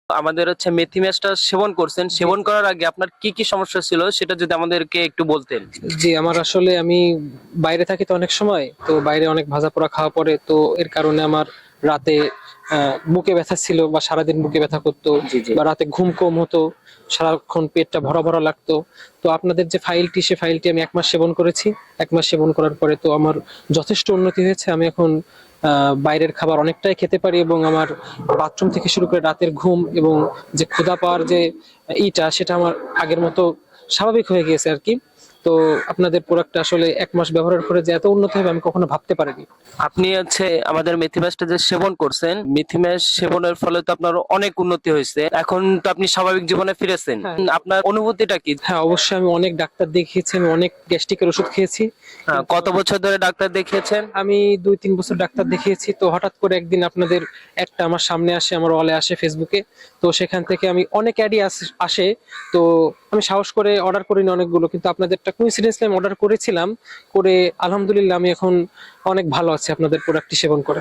আমাদের হচ্ছে মেথি ম্যাশটা সেবন করছেন, সেবন করার আগে আপনার কি কি সমস্যা ছিল সেটা যদি আমাদেরকে একটু বলতেন। জি, আমার আসলে আমি বাইরে থাকি তো অনেক সময়, তো বাইরে অনেক ভাজা পোড়া খাওয়া পড়ে, তো এর কারণে আমার রাতে বুকে ব্যথা ছিল বা সারাদিন বুকে ব্যথা করতো, জি জি। বা রাতে ঘুম কম হতো, সারাক্ষণ পেটটা ভরা ভরা লাগতো। তো আপনাদের যে ফাইলটি, সে ফাইলটি আমি 1 মাস সেবন করেছি। 1 মাস সেবন করার পরে তো আমার যথেষ্ট উন্নতি হয়েছে। আমি এখন বাইরের খাবার অনেকটাই খেতে পারি, এবং আমার বাথরুম থেকে শুরু করে রাতের ঘুম এবং যে ক্ষুধা পাওয়ার যে সেটা আমার আগের মতো স্বাভাবিক হয়ে গিয়েছে আর কি। তো আপনাদের প্রোডাক্টটা আসলে 1 মাস ব্যবহারের পরে যে এত উন্নত হবে আমি কখনো ভাবতে পারিনি। আপনি হচ্ছে আমাদের মেথি ম্যাশটা যে সেবন করছেন, মেথি ম্যাশ সেবনের ফলে তো আপনার অনেক উন্নতি হয়েছে, এখন তো আপনি স্বাভাবিক জীবনে ফিরেছেন। হ্যাঁ, আপনার অনুভূতিটা কি? হ্যাঁ, অবশ্যই আমি অনেক ডাক্তার দেখিয়েছি, আমি অনেক গ্যাস্ট্রিকের ওষুধ খেয়েছি, কিন্তু কত বছর ধরে ডাক্তার দেখিয়েছেন? আমি 2-3 বছর ডাক্তার দেখিয়েছি। তো হঠাৎ করে একদিন আপনাদের একটা আমার সামনে আসে, আমার ওয়ালে আসে ফেসবুকে। তো সেখান থেকে আমি অনেক অ্যাডই আসে। তো আমি সাহস করে অর্ডার করিনি অনেকগুলো, কিন্তু আপনাদেরটা কোইন্সিডেন্সলি আমি অর্ডার করেছিলাম। করে আলহামদুলিল্লাহ আমি এখন অনেক ভালো আছি আপনাদের প্রোডাক্টটি সেবন করে।